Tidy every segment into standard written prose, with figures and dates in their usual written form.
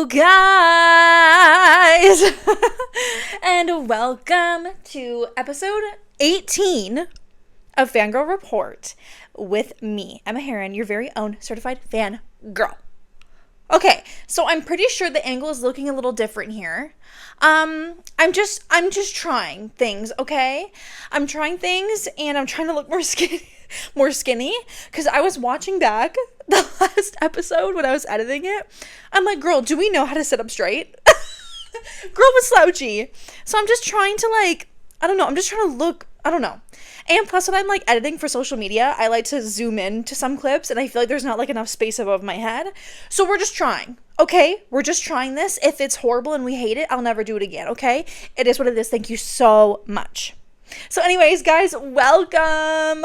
guys, and welcome to episode 18 of Fangirl Report with me, Emma Heron, your very own certified fan girl. Okay, so I'm pretty sure the angle is looking a little different here. I'm just trying things, okay? I'm trying things and I'm trying to look more skinny, because I was watching back the last episode when I was editing it. I'm like, girl, do we know how to sit up straight? Girl was slouchy. So I'm just trying to I'm just trying to look, I don't know. And plus, when I'm editing for social media, I like to zoom in to some clips, and I feel like there's not enough space above my head. So we're just trying, okay? We're just trying this. If it's horrible and we hate it, I'll never do it again, okay? It is what it is. Thank you so much. So anyways, guys, welcome.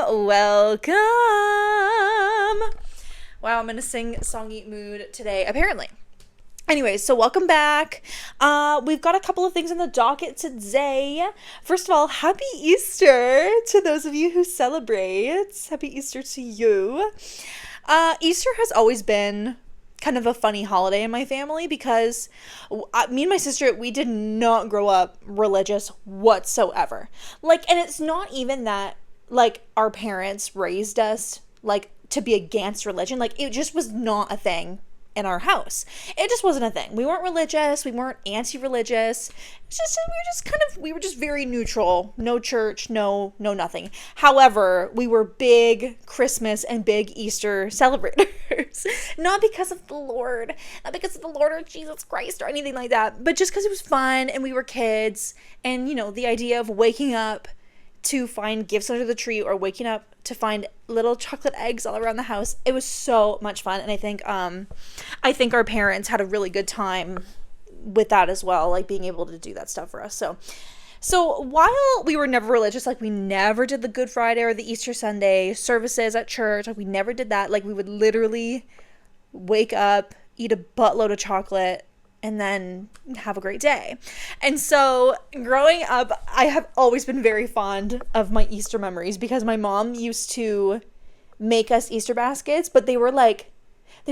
Wow, I'm in a sing-songy mood today, apparently. Anyways, so welcome back. We've got a couple of things on the docket today. First of all, happy Easter to those of you who celebrate. Happy Easter to you. Easter has always been kind of a funny holiday in my family because me and my sister, we did not grow up religious whatsoever. And it's not even that, our parents raised us, to be against religion. It just was not a thing in our house. It just wasn't a thing. We weren't religious. We weren't anti-religious. It's just, we were just very neutral. No church, no nothing. However, we were big Christmas and big Easter celebrators. Not because of the Lord or Jesus Christ or anything like that, but just because it was fun and we were kids, and the idea of waking up to find gifts under the tree or waking up to find little chocolate eggs all around the house. It was so much fun, and I think our parents had a really good time with that as well, being able to do that stuff for us. So while we were never religious, we never did the Good Friday or the Easter Sunday services at church, we never did that. We would literally wake up, eat a buttload of chocolate, and then have a great day. And so growing up, I have always been very fond of my Easter memories because my mom used to make us Easter baskets, but they were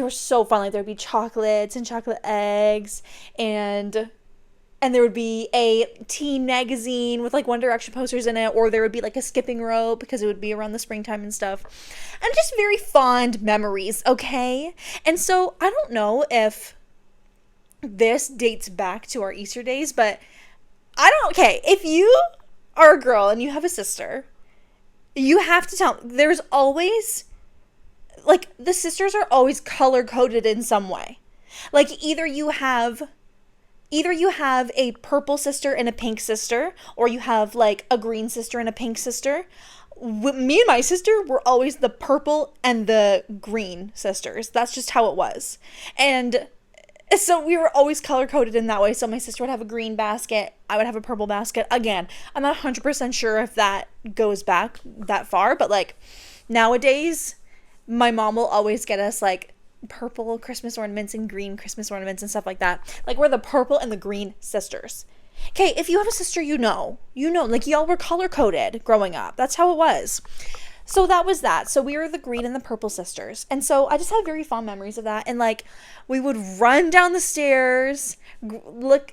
so fun. There'd be chocolates and chocolate eggs, and there would be a teen magazine with One Direction posters in it, or there would be a skipping rope because it would be around the springtime and stuff. And just very fond memories, okay? And so I don't know if this dates back to our Easter days, but if you are a girl and you have a sister, you have to tell, there's always, the sisters are always color-coded in some way. Either you have a purple sister and a pink sister, or you have, a green sister and a pink sister. Me and my sister were always the purple and the green sisters. That's just how it was. And so we were always color-coded in that way. So my sister would have a green basket. I would have a purple basket. Again, I'm not 100% sure if that goes back that far. But, nowadays, my mom will always get us, purple Christmas ornaments and green Christmas ornaments and stuff like that. We're the purple and the green sisters. Okay, if you have a sister, you know. Y'all were color-coded growing up. That's how it was. So that was that. So we were the green and the purple sisters. And so I just have very fond memories of that. And we would run down the stairs,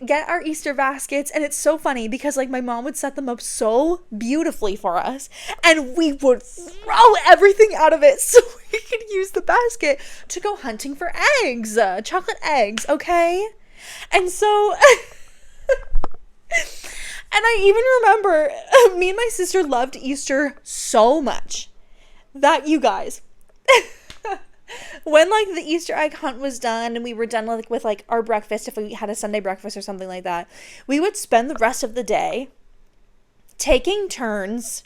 get our Easter baskets. And it's so funny because my mom would set them up so beautifully for us. And we would throw everything out of it so we could use the basket to go hunting for eggs, chocolate eggs, okay? And so... And I even remember me and my sister loved Easter so much that, you guys, when the Easter egg hunt was done and we were done with our breakfast, if we had a Sunday breakfast or something like that, we would spend the rest of the day taking turns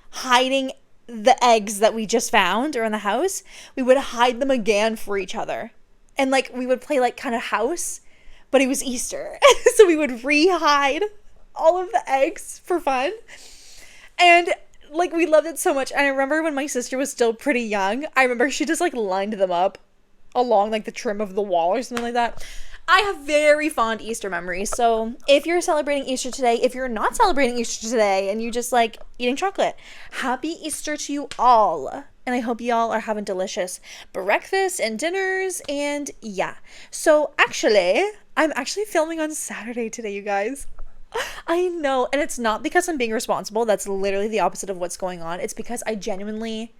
hiding the eggs that we just found around the house. We would hide them again for each other. And we would play kind of house, but it was Easter. So we would re-hide all of the eggs for fun. And we loved it so much. And I remember when my sister was still pretty young, I remember she just lined them up along the trim of the wall or something like that. I have very fond Easter memories. So if you're celebrating Easter today, if you're not celebrating Easter today and you just eating chocolate, happy Easter to you all. And I hope y'all are having delicious breakfasts and dinners. And yeah. So actually, I'm actually filming on Saturday today, you guys. I know. And it's not because I'm being responsible. That's literally the opposite of what's going on. It's because I genuinely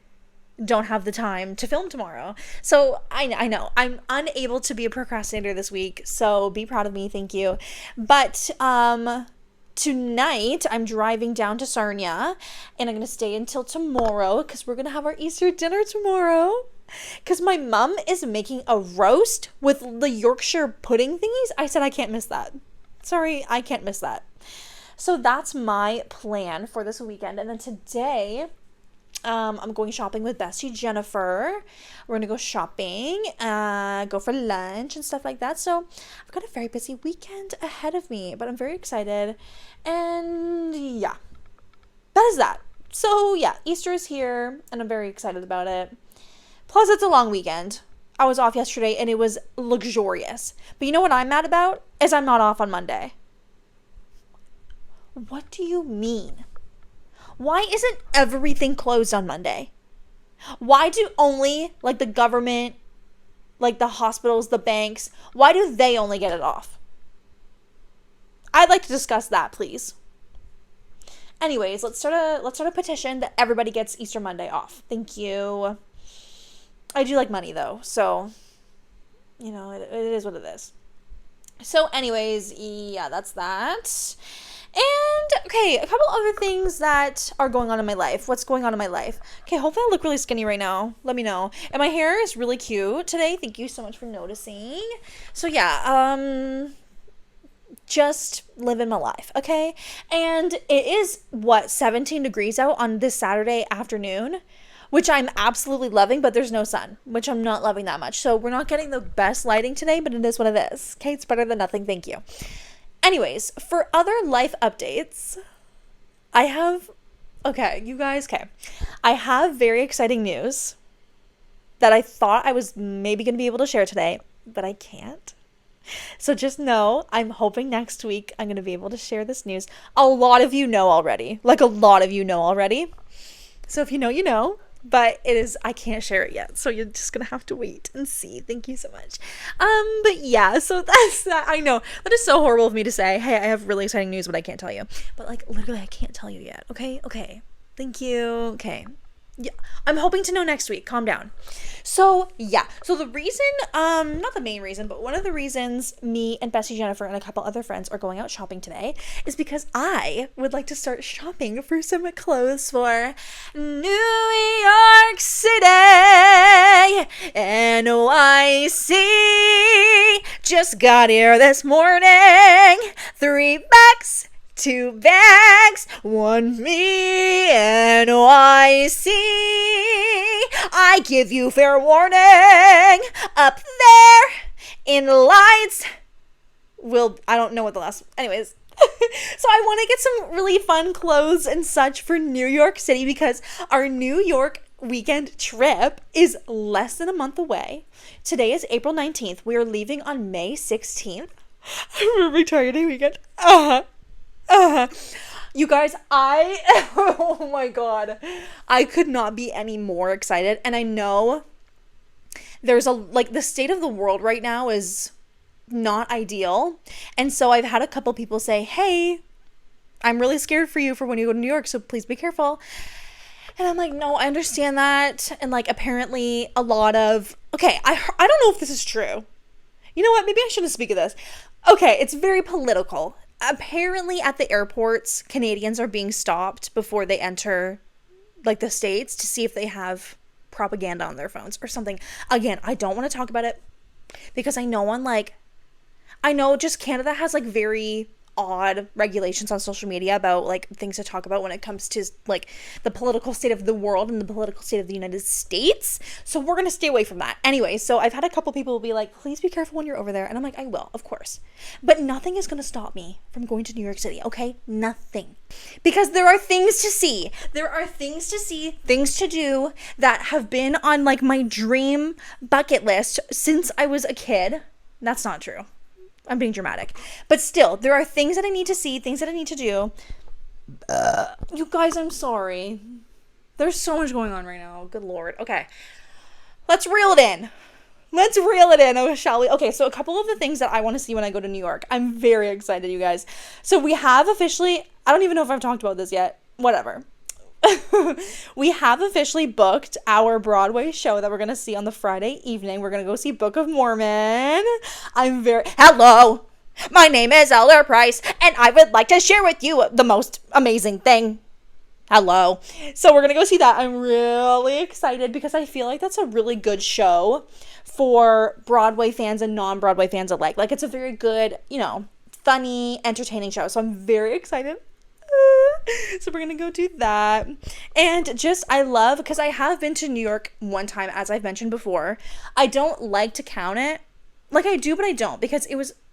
don't have the time to film tomorrow. So I know. I'm unable to be a procrastinator this week. So be proud of me. Thank you. But tonight I'm driving down to Sarnia and I'm going to stay until tomorrow because we're going to have our Easter dinner tomorrow. Because my mom is making a roast with the Yorkshire pudding thingies. I said I can't miss that. Sorry, I can't miss that. So that's my plan for this weekend. And then today, I'm going shopping with Bestie Jennifer. We're gonna go shopping, go for lunch and stuff like that. So I've got a very busy weekend ahead of me, but I'm very excited. And yeah, that is that. So yeah, Easter is here, and I'm very excited about it. Plus, it's a long weekend. I was off yesterday, and it was luxurious. But you know what I'm mad about? Is I'm not off on Monday. What do you mean? Why isn't everything closed on Monday? Why do only, like, the government, like, the hospitals, the banks, why do they only get it off? I'd like to discuss that, please. Anyways, let's start a petition that everybody gets Easter Monday off. Thank you. I do like money, though, so, you know, it is what it is. So, anyways, yeah, that's that. And, okay, a couple other things that are going on in my life. What's going on in my life? Okay, hopefully I look really skinny right now. Let me know. And my hair is really cute today. Thank you so much for noticing. So, yeah, just living my life, okay? And it is, 17 degrees out on this Saturday afternoon, which I'm absolutely loving, but there's no sun, which I'm not loving that much. So we're not getting the best lighting today, but it is what it is. Okay, it's better than nothing. Thank you. Anyways, for other life updates, I have, I have very exciting news that I thought I was maybe going to be able to share today, but I can't. So just know, I'm hoping next week I'm going to be able to share this news. A lot of you know already. Like, a lot of you know already. So if you know, you know. But I can't share it yet. So you're just going to have to wait and see. Thank you so much. But yeah, so that's that. I know that is so horrible of me to say, hey, I have really exciting news, but I can't tell you. But like, literally, I can't tell you yet. Okay. Thank you. Okay. Yeah, I'm hoping to know next week. Calm down. So yeah, so the reason, not the main reason, but one of the reasons me and Bessie Jennifer and a couple other friends are going out shopping today is because I would like to start shopping for some clothes for New York City, NYC. Just got here this morning. 3 bucks. 2 bags, 1 me, NYC. I give you fair warning. Up there in the lights. I don't know what the last. Anyways. So I want to get some really fun clothes and such for New York City because our New York weekend trip is less than a month away. Today is April 19th. We are leaving on May 16th. I'm returning weekend. You guys, oh my god, I could not be any more excited. And I know there's the state of the world right now is not ideal. And so I've had a couple people say, hey, I'm really scared for you for when you go to New York, so please be careful. And I'm like, no, I understand that. And like, apparently a lot of, okay, I don't know if this is true. You know what? Maybe I shouldn't speak of this. Okay, it's very political. Apparently at the airports, Canadians are being stopped before they enter like the States to see if they have propaganda on their phones or something. Again, I don't want to talk about it because I know just Canada has like very odd regulations on social media about like things to talk about when it comes to like the political state of the world and the political state of the United States. So we're going to stay away from that. Anyway, so I've had a couple people be like, please be careful when you're over there. And I'm like, I will, of course. But nothing is going to stop me from going to New York City, okay? Nothing. Because there are things to see. There are things to see, things to do that have been on like my dream bucket list since I was a kid. That's not true. I'm being dramatic. But still, there are things that I need to see, things that I need to do. You guys, I'm sorry. There's so much going on right now. Good Lord. Okay. Let's reel it in. Let's reel it in, oh, shall we? Okay, so a couple of the things that I want to see when I go to New York. I'm very excited, you guys. So we have officially, I don't even know if I've talked about this yet. Whatever. We have officially booked our Broadway show that we're going to see on the Friday evening. We're going to go see Book of Mormon. Hello! My name is Elder Price, and I would like to share with you the most amazing thing. Hello. So we're going to go see that. I'm really excited because I feel like that's a really good show for Broadway fans and non-Broadway fans alike. Like, it's a very good, funny, entertaining show. So I'm very excited. So we're gonna go do that. And just, I love, because I have been to New York one time, as I've mentioned before. I don't like to count it. Like, I do, but I don't, because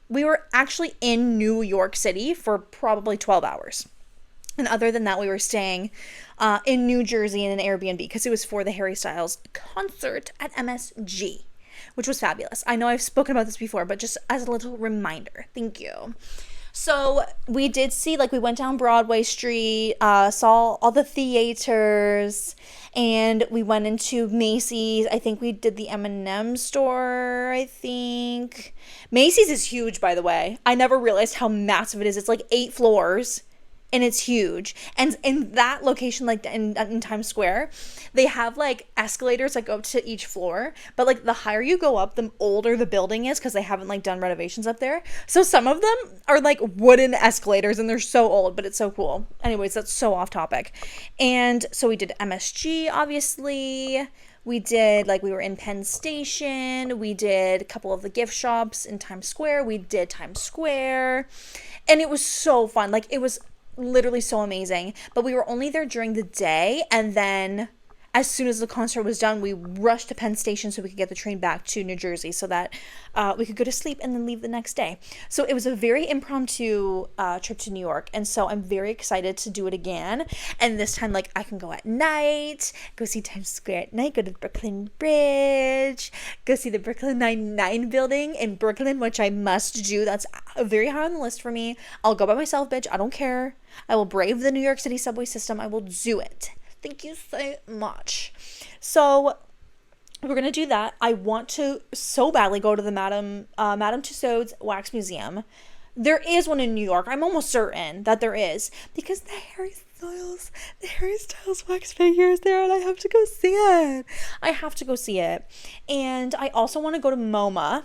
we were actually in New York City for probably 12 hours. And other than that, we were staying in New Jersey in an Airbnb because it was for the Harry Styles concert at MSG, which was fabulous. I know I've spoken about this before, but just as a little reminder. Thank you. So we did see, we went down Broadway Street, saw all the theaters, and we went into Macy's. I think we did the M&M store, I think. Macy's is huge, by the way. I never realized how massive it is. It's like 8 floors. And it's huge. And in that location, in Times Square, they have escalators that go up to each floor. But the higher you go up, the older the building is, because they haven't done renovations up there. So some of them are wooden escalators, and they're so old, but it's so cool. Anyways, that's so off topic. And so we did MSG, obviously. We did, we were in Penn Station. We did a couple of the gift shops in Times Square. We did Times Square. And it was so fun. It was literally so amazing, but we were only there during the day, and then as soon as the concert was done, we rushed to Penn Station so we could get the train back to New Jersey so that we could go to sleep and then leave the next day. So it was a very impromptu trip to New York, and so I'm very excited to do it again. And this time, I can go at night, go see Times Square at night, go to the Brooklyn Bridge, go see the Brooklyn Nine-Nine building in Brooklyn, which I must do. That's very high on the list for me. I'll go by myself, bitch. I don't care. I will brave the New York City subway system. I will do it. Thank you so much. So we're going to do that. I want to so badly go to the Madame Tussauds Wax Museum. There is one in New York. I'm almost certain that there is, because the Harry Styles wax figure is there, and I have to go see it. And I also want to go to MoMA.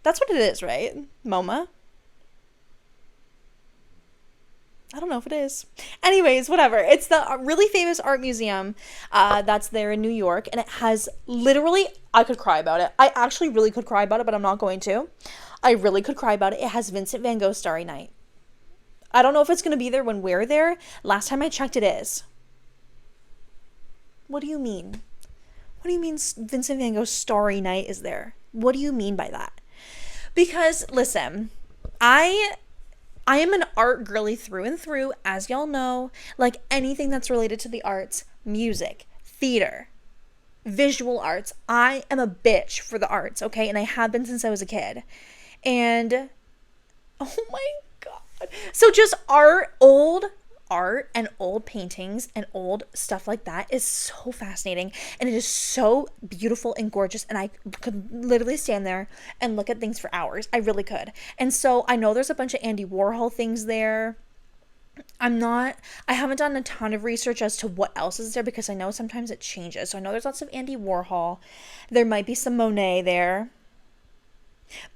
That's what it is, right? MoMA? I don't know if it is. Anyways, whatever. It's the really famous art museum that's there in New York. And it has literally, I could cry about it. I actually really could cry about it, but I'm not going to. I really could cry about it. It has Vincent van Gogh Starry Night. I don't know if it's going to be there when we're there. Last time I checked, it is. What do you mean? What do you mean Vincent van Gogh's Starry Night is there? What do you mean by that? Because, listen, I am an art girly through and through, as y'all know. Anything that's related to the arts, music, theater, visual arts. I am a bitch for the arts, okay? And I have been since I was a kid. And, oh my God. So just old art and old paintings and old stuff like that is so fascinating, and it is so beautiful and gorgeous, and I could literally stand there and look at things for hours. I really could. And so I know there's a bunch of Andy Warhol things there. I haven't done a ton of research as to what else is there, because I know sometimes it changes. So I know there's lots of Andy Warhol. There might be some Monet there.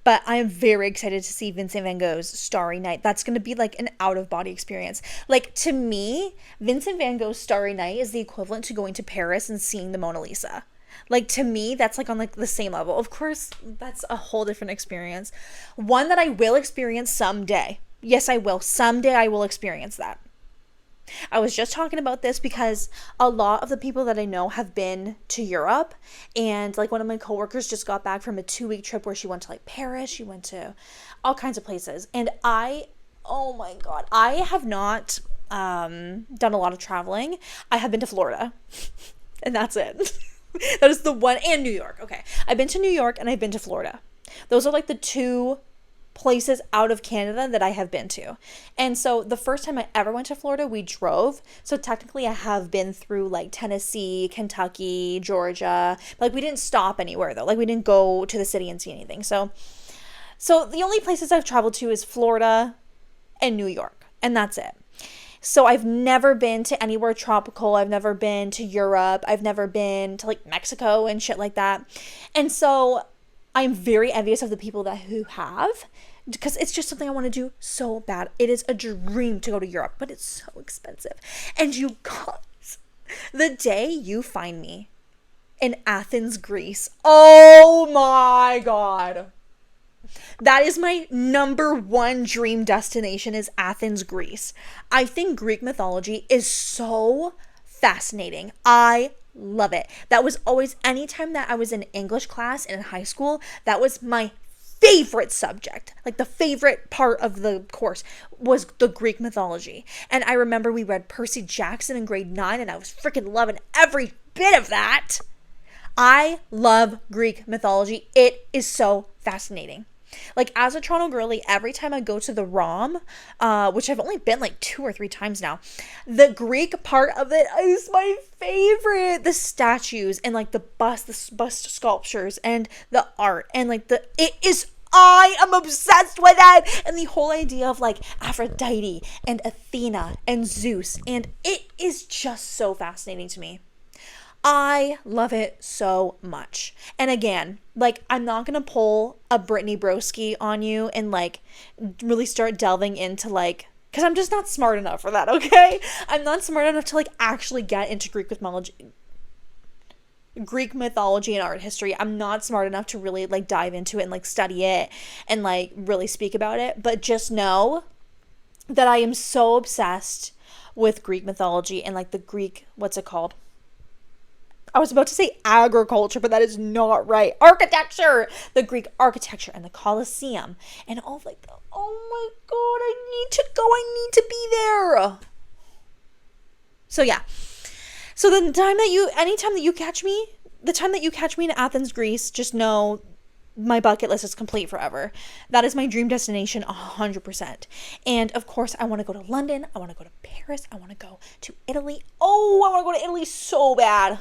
But I am very excited to see Vincent van Gogh's Starry Night. That's going to be an out-of-body experience. To me, Vincent van Gogh's Starry Night is the equivalent to going to Paris and seeing the Mona Lisa. To me, that's on the same level. Of course, that's a whole different experience. One that I will experience someday. Yes, I will. Someday I will experience that. I was just talking about this because a lot of the people that I know have been to Europe, and one of my coworkers just got back from a 2-week trip where she went to Paris, she went to all kinds of places, and oh my God, I have not done a lot of traveling. I have been to Florida, and that's it. That is the one, and New York. Okay, I've been to New York and I've been to Florida. Those are the 2 places out of Canada that I have been to. And so the first time I ever went to Florida, we drove. So technically I have been through like Tennessee, Kentucky, Georgia. Like we didn't stop anywhere though. Like we didn't go to the city and see anything. So the only places I've traveled to is Florida and New York, and that's it. So I've never been to anywhere tropical. I've never been to Europe. I've never been to like Mexico and shit like that. And so I'm very envious of the people who have, because it's just something I want to do so bad. It is a dream to go to Europe, but it's so expensive. And you guys, the day you find me in Athens, Greece, oh my God. That is my number one dream destination, is Athens, Greece. I think Greek mythology is so fascinating. I love it. That was always, anytime that I was in English class in high school, that was my favorite subject. Like the favorite part of the course was the Greek mythology. And I remember we read Percy Jackson in grade 9, and I was freaking loving every bit of that. I love Greek mythology. It is so fascinating. Like as a Toronto girly, every time I go to the ROM, which I've only been like 2 or 3 times now, the Greek part of it is my favorite. The statues and like the bust sculptures and the art and like I am obsessed with it. And the whole idea of like Aphrodite and Athena and Zeus, and it is just so fascinating to me. I love it so much. And again, like I'm not going to pull a Brittany Broski on you and like really start delving into like, because I'm just not smart enough for that, okay? I'm not smart enough to like actually get into Greek mythology and art history. I'm not smart enough to really like dive into it and like study it and like really speak about it. But just know that I am so obsessed with Greek mythology and like the Greek, what's it called? I was about to say agriculture, but that is not right. Architecture, the Greek architecture and the Colosseum and all like, oh my God, I need to go. I need to be there. So yeah. So the time that you catch me in Athens, Greece, just know my bucket list is complete forever. That is my dream destination 100%. And of course, I want to go to London. I want to go to Paris. I want to go to Italy. Oh, I want to go to Italy so bad.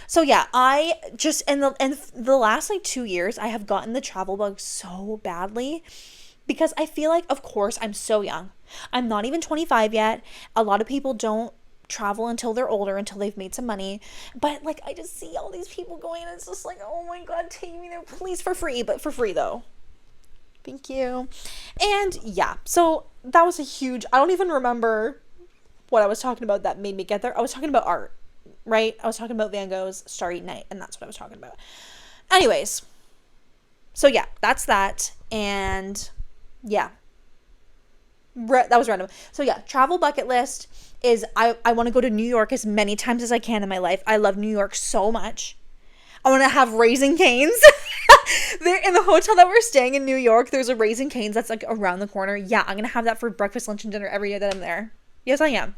So yeah, I just, in the last like 2 years, I have gotten the travel bug so badly because I feel like, of course, I'm so young. I'm not even 25 yet. A lot of people don't travel until they're older, until they've made some money. But like, I just see all these people going and it's just like, oh my God, take me there, please, for free, but for free though. Thank you. And yeah, so that was a huge, I don't even remember what I was talking about that made me get there. I was talking about art. Right? I was talking about Van Gogh's Starry Night, and that's what I was talking about. Anyways, so yeah, that's that. And yeah, that was random. So yeah, travel bucket list is I want to go to New York as many times as I can in my life. I love New York so much. I want to have Raising Cane's. There in the hotel that we're staying in New York, there's a Raising Cane's that's like around the corner. Yeah, I'm going to have that for breakfast, lunch, and dinner every day that I'm there. Yes, I am.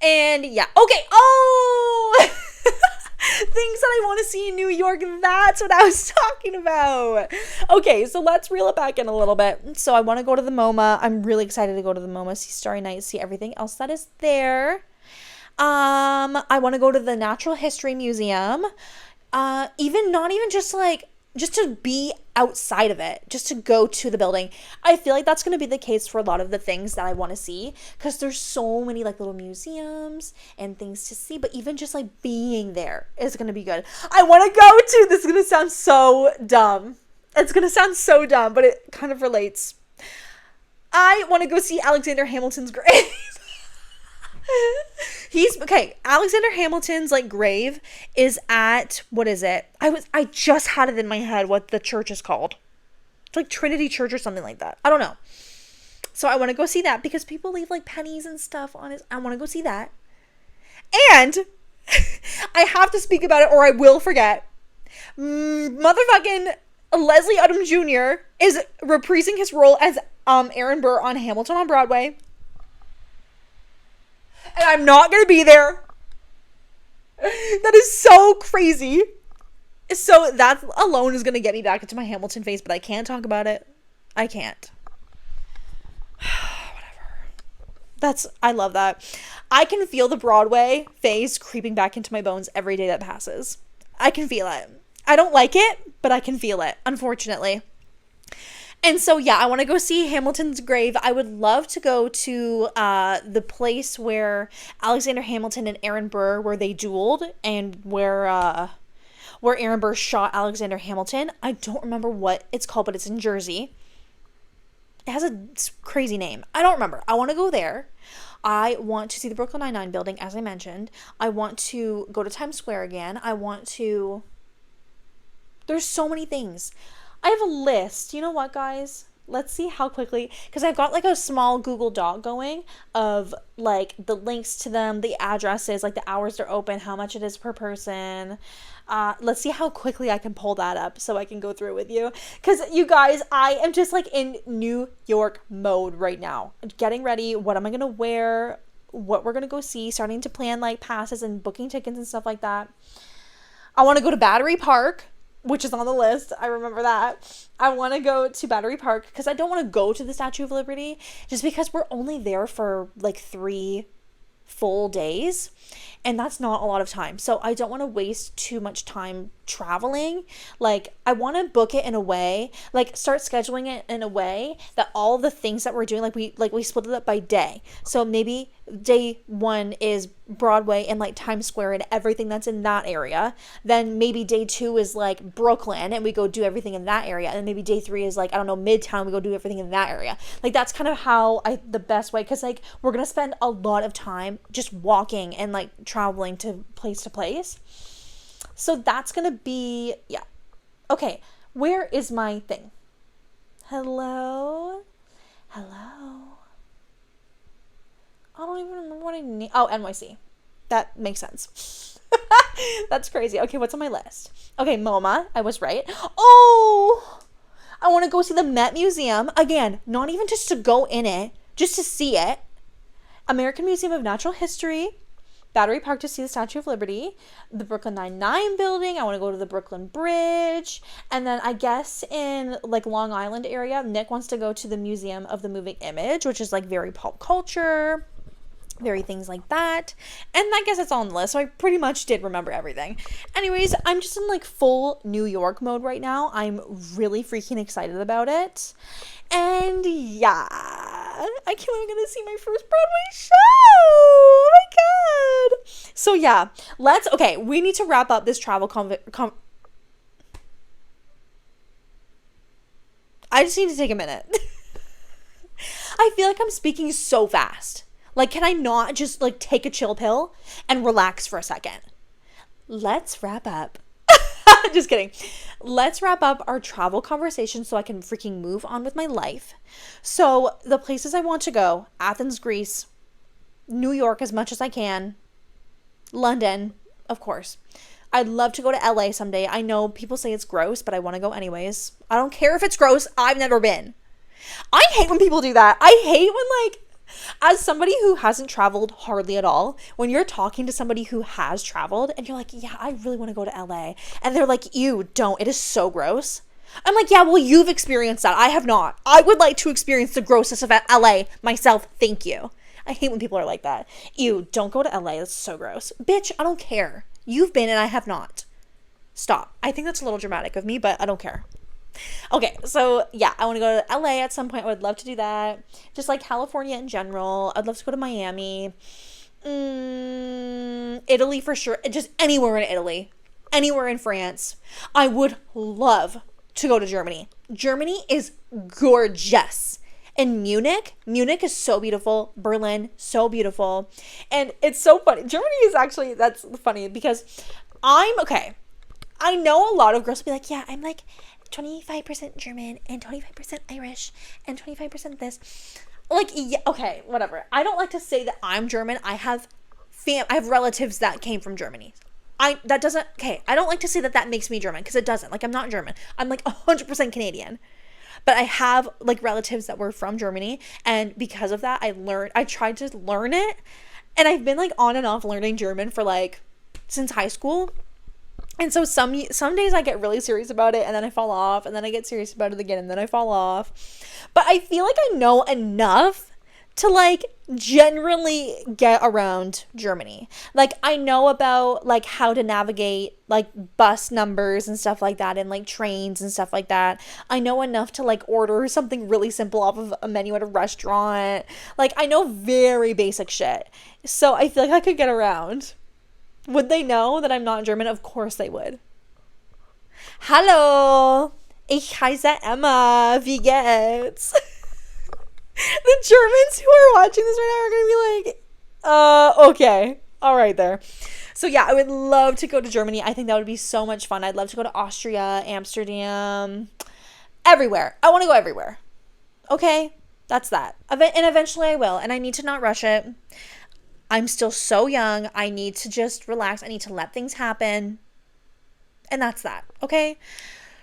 And yeah, okay. Oh, things that I want to see in New York. That's what I was talking about. Okay, so let's reel it back in a little bit. So I want to go to the MoMA. I'm really excited to go to the MoMA, see Starry Night, see everything else that is there. I want to go to the Natural History Museum. Not even just to be outside of it, just to go to the building. I feel like that's going to be the case for a lot of the things that I want to see, because there's so many like little museums and things to see, but even just like being there is going to be good. I want to go to, this is going to sound so dumb. It's going to sound so dumb, but it kind of relates. I want to go see Alexander Hamilton's grave. Alexander Hamilton's like grave is at, what is it? I just had it in my head what the church is called. It's like Trinity Church or something like that. I don't know. So I want to go see that because people leave like pennies and stuff on it. I want to go see that. And I have to speak about it or I will forget. Motherfucking Leslie Odom Jr. is reprising his role as Aaron Burr on Hamilton on Broadway. And I'm not going to be there. That is so crazy. So that alone is going to get me back into my Hamilton face, but I can't talk about it. I can't. I love that. I can feel the Broadway phase creeping back into my bones every day that passes. I can feel it. I don't like it, but I can feel it, unfortunately. And so, yeah, I want to go see Hamilton's grave. I would love to go to the place where Alexander Hamilton and Aaron Burr, where they dueled, and where Aaron Burr shot Alexander Hamilton. I don't remember what it's called, but it's in Jersey. It has a crazy name. I don't remember. I want to go there. I want to see the Brooklyn Nine-Nine building, as I mentioned. I want to go to Times Square again. There's so many things. I have a list. You know what, guys? Let's see how quickly, because I've got like a small Google Doc going of like the links to them, the addresses, like the hours they're open, how much it is per person. Let's see how quickly I can pull that up so I can go through it with you. Because you guys, I am just like in New York mode right now. Getting ready. What am I going to wear? What we're going to go see. Starting to plan like passes and booking tickets and stuff like that. I want to go to Battery Park, which is on the list. I remember that. I want to go to Battery Park because I don't want to go to the Statue of Liberty just because we're only there for like 3 full days. And that's not a lot of time. So I don't want to waste too much time traveling. Like, I want to book it in a way, like start scheduling it in a way that all the things that we're doing, like we split it up by day. So maybe day 1 is Broadway and like Times Square and everything that's in that area. Then maybe day 2 is like Brooklyn and we go do everything in that area. And maybe day 3 is like, I don't know, Midtown, we go do everything in that area. Like, that's kind of how the best way, because like we're going to spend a lot of time just walking and like traveling to place. So that's going to be, yeah. Okay, where is my thing? Hello? I don't even remember what I need. Oh, NYC. That makes sense. That's crazy. Okay, what's on my list? Okay, MoMA. I was right. Oh! I want to go see the Met Museum. Again, not even just to go in it, just to see it. American Museum of Natural History. Battery Park to see the Statue of Liberty, the Brooklyn Nine-Nine building. I want to go to the Brooklyn Bridge. And then I guess in like Long Island area, Nick wants to go to the Museum of the Moving Image, which is like very pop culture, very things like that. And I guess that's all on the list. So I pretty much did remember everything. Anyways, I'm just in like full New York mode right now. I'm really freaking excited about it. And yeah, I can't believe I'm going to see my first Broadway show. Oh my God. So yeah, we need to wrap up this travel I just need to take a minute. I feel like I'm speaking so fast. Like, can I not just like take a chill pill and relax for a second? Let's wrap up. Just kidding. Let's wrap up our travel conversation so I can freaking move on with my life. So the places I want to go: Athens, Greece, New York as much as I can, London, of course. I'd love to go to LA someday. I know people say it's gross, but I want to go anyways. I don't care if it's gross. I've never been. I hate when people do that. I hate when, like, as somebody who hasn't traveled hardly at all, when you're talking to somebody who has traveled and you're like, yeah, I really want to go to LA. And they're like, ew, don't. It is so gross. I'm like, yeah, well, you've experienced that. I have not. I would like to experience the grossness of LA myself. Thank you. I hate when people are like that. Ew, don't go to LA. That's so gross. Bitch, I don't care. You've been and I have not. Stop. I think that's a little dramatic of me, but I don't care. Okay, so yeah, I want to go to LA at some point. I would love to do that. Just like California in general. I'd love to go to Miami. Italy for sure. Just anywhere in Italy. Anywhere in France. I would love to go to Germany. Germany is gorgeous. And Munich is so beautiful. Berlin, so beautiful. And it's so funny. Germany is actually, that's funny because I know a lot of girls will be like, yeah, I'm like 25% German and 25% Irish and 25% this. Like, yeah, okay, whatever. I don't like to say that I'm German. I have relatives that came from Germany. I don't like to say that makes me German because it doesn't. Like, I'm not German. I'm like 100% Canadian. But I have like relatives that were from Germany, and because of that, I tried to learn it, and I've been like on and off learning German for like since high school. And so some days I get really serious about it and then I fall off, and then I get serious about it again and then I fall off. But I feel like I know enough to like generally get around Germany. Like I know about like how to navigate like bus numbers and stuff like that, and like trains and stuff like that. I know enough to like order something really simple off of a menu at a restaurant. Like I know very basic shit. So I feel like I could get around. Would they know that I'm not German? Of course they would. Hallo, ich heiße Emma. Wie geht's? The Germans who are watching this right now are gonna be like, okay, all right there. So yeah, I would love to go to Germany. I think that would be so much fun. I'd love to go to Austria, Amsterdam, everywhere. I want to go everywhere. Okay, that's that. And eventually I will. And I need to not rush it. I'm still so young. I need to just relax. I need to let things happen. And that's that. Okay.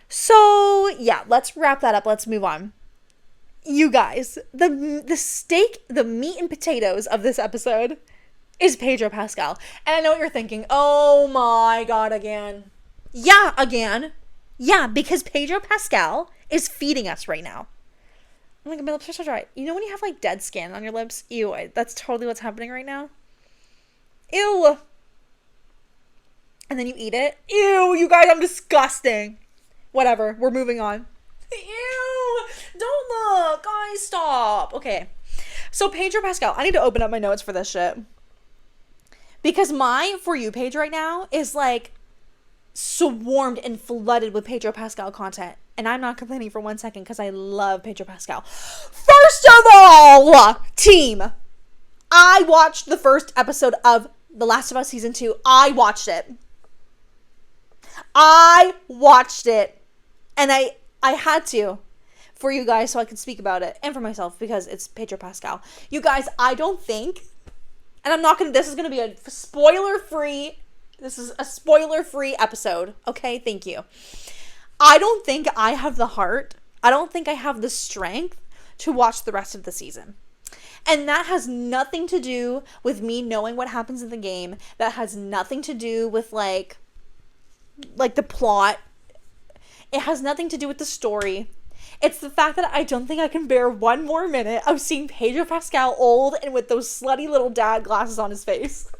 So yeah, let's wrap that up. Let's move on. You guys, the steak, the meat and potatoes of this episode is Pedro Pascal. And I know what you're thinking. Oh my God, again. Yeah, again. Yeah, because Pedro Pascal is feeding us right now. Oh my God, my lips are so dry. You know when you have like dead skin on your lips? Ew, that's totally what's happening right now. Ew. And then you eat it. Ew, you guys, I'm disgusting. Whatever, we're moving on. Ew, don't look. Guys, stop. Okay, so Pedro Pascal. I need to open up my notes for this shit. Because my For You page right now is like swarmed and flooded with Pedro Pascal content. And I'm not complaining for 1 second because I love Pedro Pascal. First of all, team, I watched the first episode of The Last of Us Season 2. I watched it. And I had to for you guys so I could speak about it, and for myself because it's Pedro Pascal. You guys, I don't think, and I'm not going to, this is going to be a spoiler-free, this is a spoiler-free episode, okay? Thank you. I don't think I have the heart, I don't think I have the strength to watch the rest of the season. And that has nothing to do with me knowing what happens in the game. That has nothing to do with like the plot. It has nothing to do with the story. It's the fact that I don't think I can bear one more minute of seeing Pedro Pascal old and with those slutty little dad glasses on his face.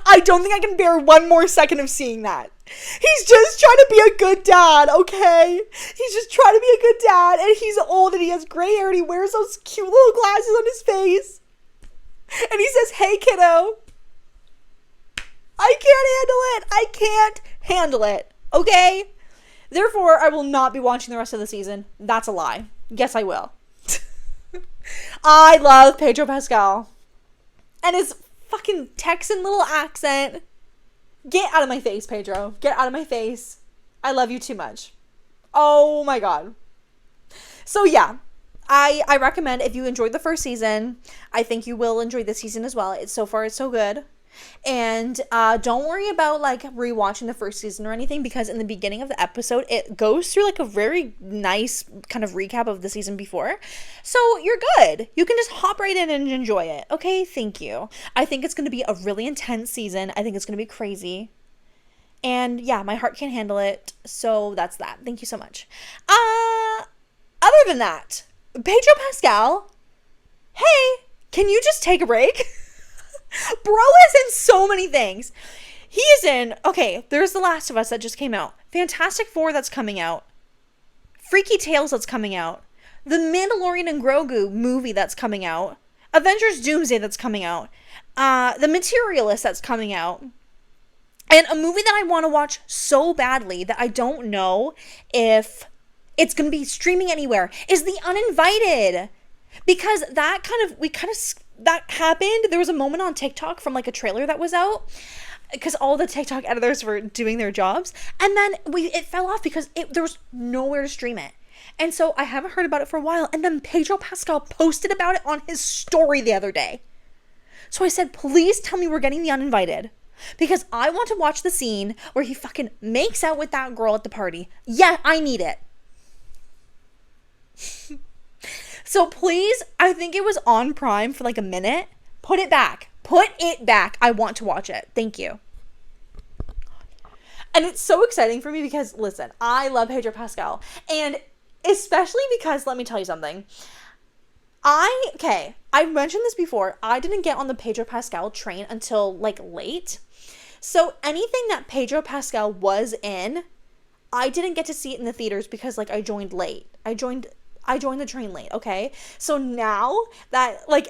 I don't think I can bear one more second of seeing that. He's just trying to be a good dad, okay? He's just trying to be a good dad, and he's old and he has gray hair and he wears those cute little glasses on his face. And he says, "Hey, kiddo." I can't handle it, okay? Therefore, I will not be watching the rest of the season. That's a lie. Yes, I will. I love Pedro Pascal. And his fucking Texan little accent. Get out of my face, Pedro. Get out of my face. I love you too much. Oh my God. So yeah, I recommend, if you enjoyed the first season, I think you will enjoy this season as well. So far, it's so good. And don't worry about like rewatching the first season or anything, because in the beginning of the episode it goes through like a very nice kind of recap of the season before, so you're good. You can just hop right in and enjoy it. Okay, thank you. I think it's going to be a really intense season. I think it's going to be crazy, and yeah, my heart can't handle it. So that's that. Thank you so much. Other than that, Pedro Pascal, hey, can you just take a break? Bro is in so many things. He is in, okay, there's The Last of Us that just came out. Fantastic Four that's coming out. Freaky Tales that's coming out. The Mandalorian and Grogu movie that's coming out. Avengers Doomsday that's coming out. The Materialist that's coming out. And a movie that I want to watch so badly that I don't know if it's going to be streaming anywhere is The Uninvited. Because that happened. There was a moment on TikTok from like a trailer that was out, because all the TikTok editors were doing their jobs, and then it fell off because there was nowhere to stream it. And so I haven't heard about it for a while, and then Pedro Pascal posted about it on his story the other day. So I said, please tell me we're getting The Uninvited, because I want to watch the scene where he fucking makes out with that girl at the party. Yeah, I need it. So please, I think it was on Prime for like a minute. Put it back. Put it back. I want to watch it. Thank you. And it's so exciting for me because, listen, I love Pedro Pascal. And especially because, let me tell you something. I mentioned this before. I didn't get on the Pedro Pascal train until, like, late. So anything that Pedro Pascal was in, I didn't get to see it in the theaters because, like, I joined late. I joined the train late, okay? So now that, like,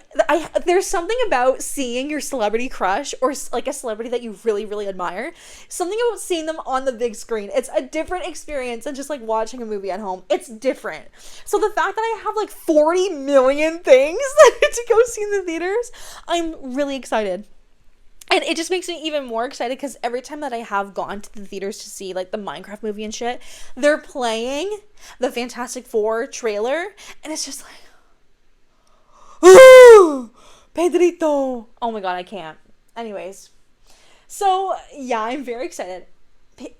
there's something about seeing your celebrity crush or, like, a celebrity that you really, really admire. Something about seeing them on the big screen. It's a different experience than just, like, watching a movie at home. It's different. So the fact that I have, like, 40 million things to go see in the theaters, I'm really excited. And it just makes me even more excited because every time that I have gone to the theaters to see, like, the Minecraft movie and shit, they're playing the Fantastic Four trailer, and it's just like, oh, Pedrito. Oh my god, I can't. Anyways. So, yeah, I'm very excited.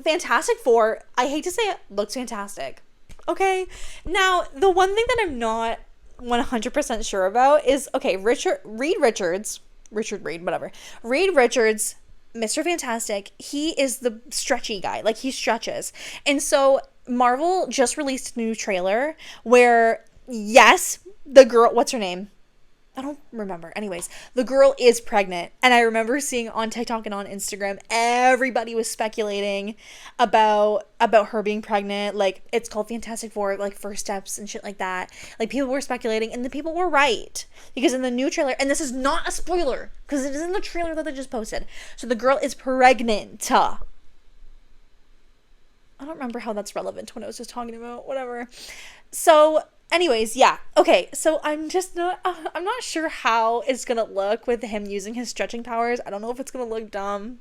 Fantastic Four, I hate to say it, looks fantastic. Okay? Now, the one thing that I'm not 100% sure about is, okay, Reed Richards, Mr. Fantastic, he is the stretchy guy. Like, he stretches. And so Marvel just released a new trailer where, yes, the girl, what's her name? I don't remember. Anyways, the girl is pregnant. And I remember seeing on TikTok and on Instagram, everybody was speculating about her being pregnant. Like, it's called Fantastic Four, like, first steps and shit like that. Like, people were speculating, and the people were right. Because in the new trailer, and this is not a spoiler, because it is in the trailer that they just posted. So the girl is pregnant. I don't remember how that's relevant to what I was just talking about. Whatever. So, anyways, yeah. Okay, so I'm not sure how it's gonna look with him using his stretching powers. I don't know if it's gonna look dumb.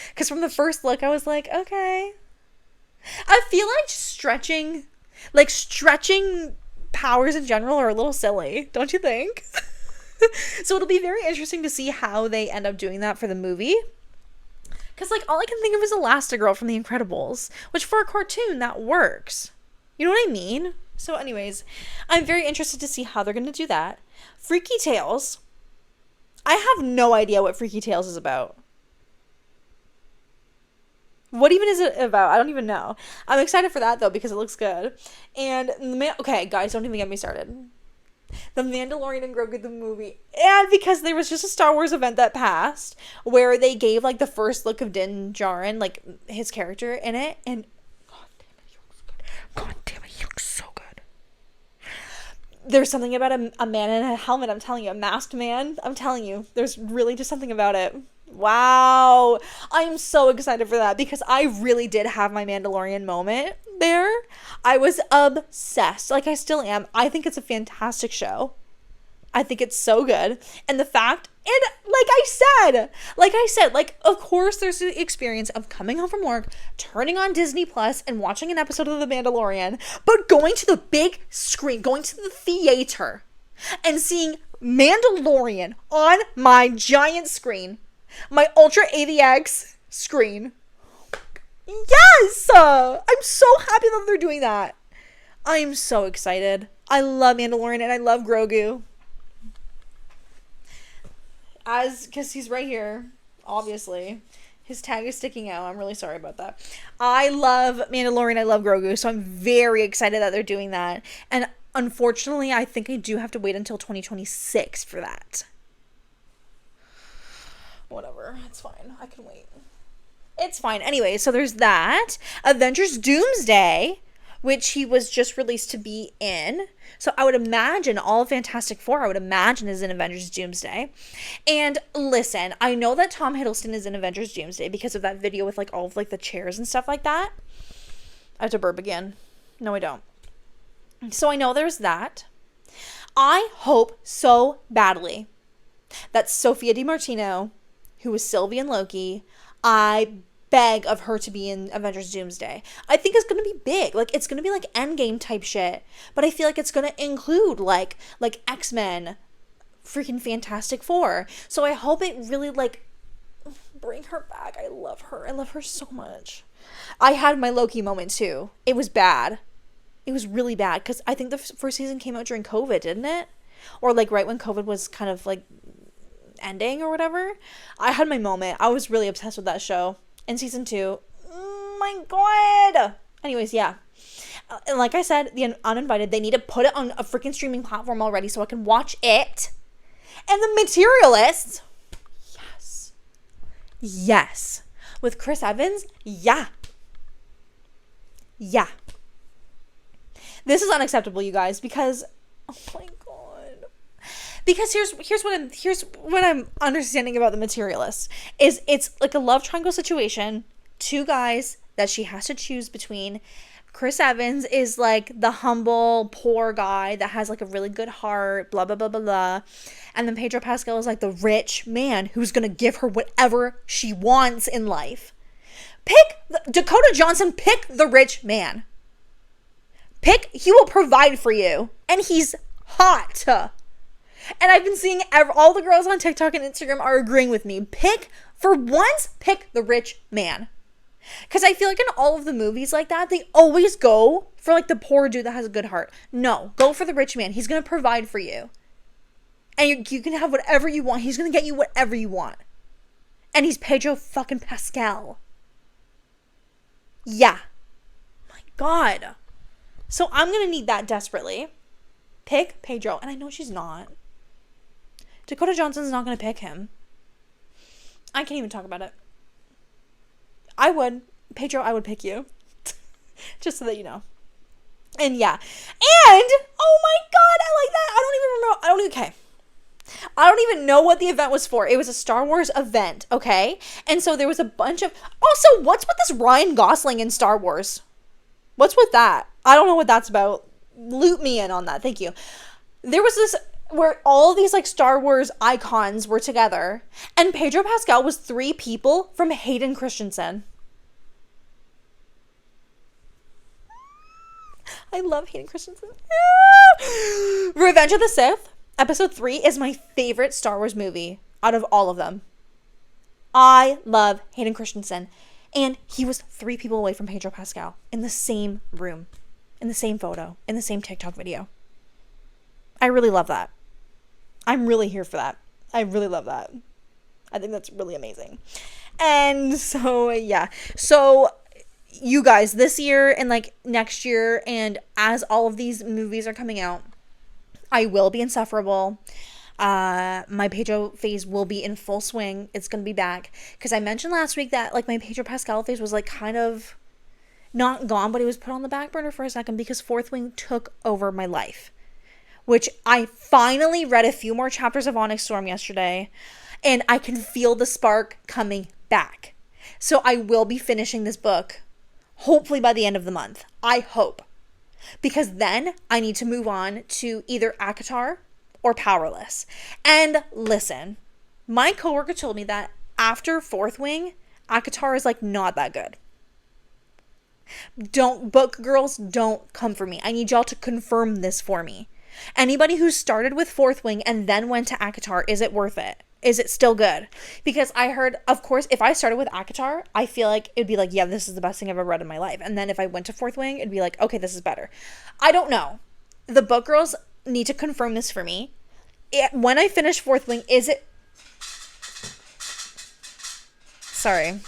Because from the first look, I was like, okay. I feel like stretching powers in general are a little silly, don't you think? So it'll be very interesting to see how they end up doing that for the movie. Because, like, all I can think of is Elastigirl from The Incredibles, which for a cartoon, that works. You know what I mean? So anyways, I'm very interested to see how they're going to do that. Freaky Tales. I have no idea what Freaky Tales is about. What even is it about? I don't even know. I'm excited for that, though, because it looks good. And, okay, guys, don't even get me started. The Mandalorian and Grogu the movie. And because there was just a Star Wars event that passed where they gave, like, the first look of Din Djarin, like, his character in it. And, god damn it, he looks so good. There's something about a man in a helmet, I'm telling you. A masked man, I'm telling you. There's really just something about it. Wow. I'm so excited for that because I really did have my Mandalorian moment there. I was obsessed. Like, I still am. I think it's a fantastic show. I think it's so good. And the fact, and like I said, like, of course there's the experience of coming home from work, turning on Disney Plus and watching an episode of The Mandalorian, but going to the big screen, going to the theater and seeing Mandalorian on my giant screen, my Ultra AVX screen. Yes! I'm so happy that they're doing that. I'm so excited. I love Mandalorian and I love Grogu. Because he's right here, obviously. His tag is sticking out. I'm really sorry about that. I love Mandalorian. I love Grogu. So I'm very excited that they're doing that. And unfortunately, I think I do have to wait until 2026 for that. Whatever. It's fine. I can wait. It's fine. Anyway, so there's that. Avengers Doomsday, which he was just released to be in. So I would imagine all of Fantastic Four, I would imagine, is in Avengers Doomsday. And listen, I know that Tom Hiddleston is in Avengers Doomsday because of that video with, like, all of, like, the chairs and stuff like that. I have to burp again. No, I don't. So I know there's that. I hope so badly that Sophia DiMartino, who was Sylvie in Loki, I beg of her to be in Avengers Doomsday. I think it's going to be big. Like, it's going to be like Endgame type shit. But I feel like it's going to include like X-Men, freaking Fantastic Four. So I hope it really, like, bring her back. I love her. I love her so much. I had my Loki moment too. It was bad. It was really bad because I think the first season came out during COVID, didn't it? Or, like, right when COVID was kind of, like, ending or whatever. I had my moment. I was really obsessed with that show. In season 2, Oh my god. Anyways, yeah. And like I said, The Uninvited, they need to put it on a freaking streaming platform already so I can watch it. And The Materialist. Yes. Yes. With Chris Evans? Yeah. Yeah. This is unacceptable, you guys, because oh my god. Because here's what I'm understanding about The Materialist is it's like a love triangle situation, two guys that she has to choose between. Chris Evans is like the humble, poor guy that has like a really good heart, blah, blah, blah, blah, blah. And then Pedro Pascal is like the rich man who's going to give her whatever she wants in life. Dakota Johnson, pick the rich man. He will provide for you. And he's hot. And I've been seeing all the girls on TikTok and Instagram are agreeing with me. For once, pick the rich man. Because I feel like in all of the movies like that, they always go for like the poor dude that has a good heart. No, go for the rich man. He's going to provide for you. And you can have whatever you want. He's going to get you whatever you want. And he's Pedro fucking Pascal. Yeah. My God. So I'm going to need that desperately. Pick Pedro. And I know she's not. Dakota Johnson's not going to pick him. I can't even talk about it. I would. Pedro, I would pick you. Just so that you know. And yeah. And, oh my God, I like that. I don't even know what the event was for. It was a Star Wars event, okay? And so there was a bunch of... Also, what's with this Ryan Gosling in Star Wars? What's with that? I don't know what that's about. Loop me in on that. Thank you. There was this... where all of these like Star Wars icons were together, and Pedro Pascal was 3 people from Hayden Christensen. I love Hayden Christensen. Revenge of the Sith, episode 3 is my favorite Star Wars movie out of all of them. I love Hayden Christensen, and he was 3 people away from Pedro Pascal in the same room, in the same photo, in the same TikTok video. I really love that. I'm really here for that. I really love that. I think that's really amazing. And so, yeah. So, you guys, this year and like next year, and as all of these movies are coming out, I will be insufferable. My Pedro phase will be in full swing. It's going to be back. Because I mentioned last week that like my Pedro Pascal phase was like kind of not gone, but it was put on the back burner for a second because Fourth Wing took over my life. Which I finally read a few more chapters of Onyx Storm yesterday, and I can feel the spark coming back. So I will be finishing this book, hopefully by the end of the month. I hope. Because then I need to move on to either ACOTAR or Powerless. And listen, my coworker told me that after Fourth Wing, ACOTAR is like not that good. Book girls, don't come for me. I need y'all to confirm this for me. Anybody who started with Fourth Wing and then went to ACOTAR, is it worth it? Is it still good? Because I heard, of course, if I started with ACOTAR, I feel like it'd be like, yeah, this is the best thing I've ever read in my life. And then if I went to Fourth Wing, it'd be like, okay, this is better. I don't know. The book girls need to confirm this for me. When I finish Fourth Wing, is it... Sorry.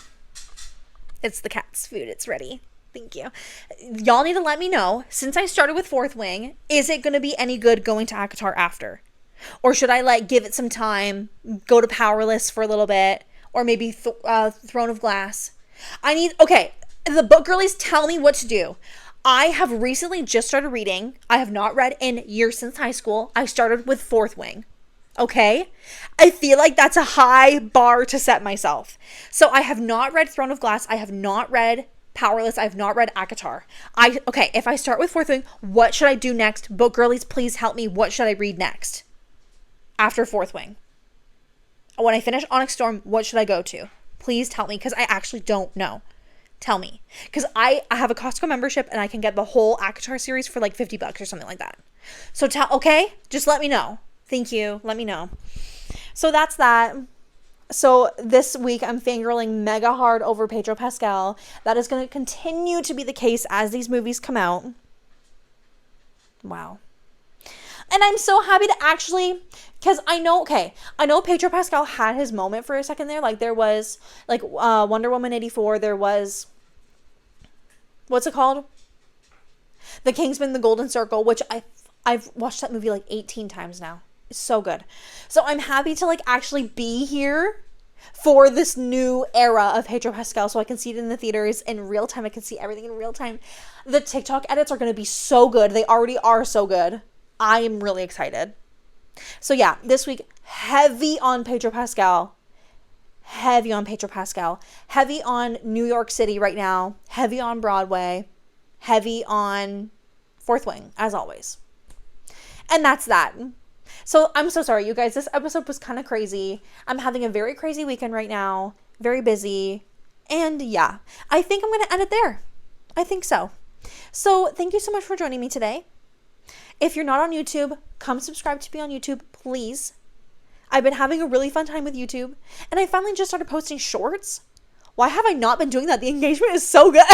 It's the cat's food. It's ready. Thank you. Y'all need to let me know, since I started with Fourth Wing, is it going to be any good going to ACOTAR after? Or should I like give it some time, go to Powerless for a little bit, or maybe Throne of Glass? Okay, the book girlies, tell me what to do. I have recently just started reading. I have not read in years since high school. I started with Fourth Wing. Okay? I feel like that's a high bar to set myself. So I have not read Throne of Glass. I have not read Powerless. I've not read ACOTAR. Okay, if I start with Fourth Wing, what should I do next? Book girlies, please help me. What should I read next? After Fourth Wing. When I finish Onyx Storm, what should I go to? Please tell me, because I actually don't know. Tell me. Because I have a Costco membership and I can get the whole ACOTAR series for like $50 or something like that. So okay? Just let me know. Thank you. Let me know. So that's that. So this week I'm fangirling mega hard over Pedro Pascal. That is going to continue to be the case as these movies come out. Wow. And I'm so happy to actually, because I know Pedro Pascal had his moment for a second there. Like there was like Wonder Woman 84. There was What's it called? The Kingsman, The Golden Circle, which I've watched that movie like 18 times now. It's so good. So I'm happy to like actually be here for this new era of Pedro Pascal, so I can see it in the theaters in real time. I can see everything in real time. The TikTok edits are going to be so good. They already are so good. I am really excited. So yeah, this week, heavy on Pedro Pascal. Heavy on Pedro Pascal. Heavy on New York City right now. Heavy on Broadway. Heavy on Fourth Wing, as always. And that's that. So I'm so sorry, you guys. This episode was kind of crazy. I'm having a very crazy weekend right now. Very busy. And yeah, I think I'm going to end it there. I think so. So thank you so much for joining me today. If you're not on YouTube, come subscribe to me on YouTube, please. I've been having a really fun time with YouTube. And I finally just started posting shorts. Why have I not been doing that? The engagement is so good.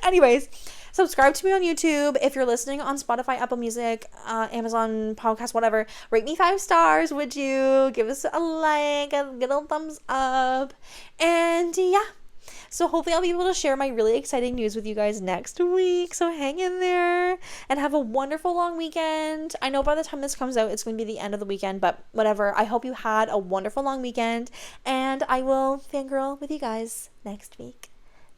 Anyways, subscribe to me on YouTube. If you're listening on Spotify, Apple Music, Amazon Podcast, whatever, rate me 5 stars, would you? Give us a like, a little thumbs up. And yeah, so hopefully I'll be able to share my really exciting news with you guys next week. So hang in there and have a wonderful long weekend. I know by the time this comes out, it's going to be the end of the weekend, but whatever. I hope you had a wonderful long weekend, and I will fangirl with you guys next week.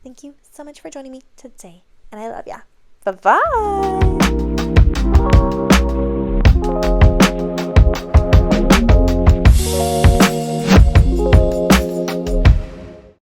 Thank you so much for joining me today, and I love ya. Bye-bye.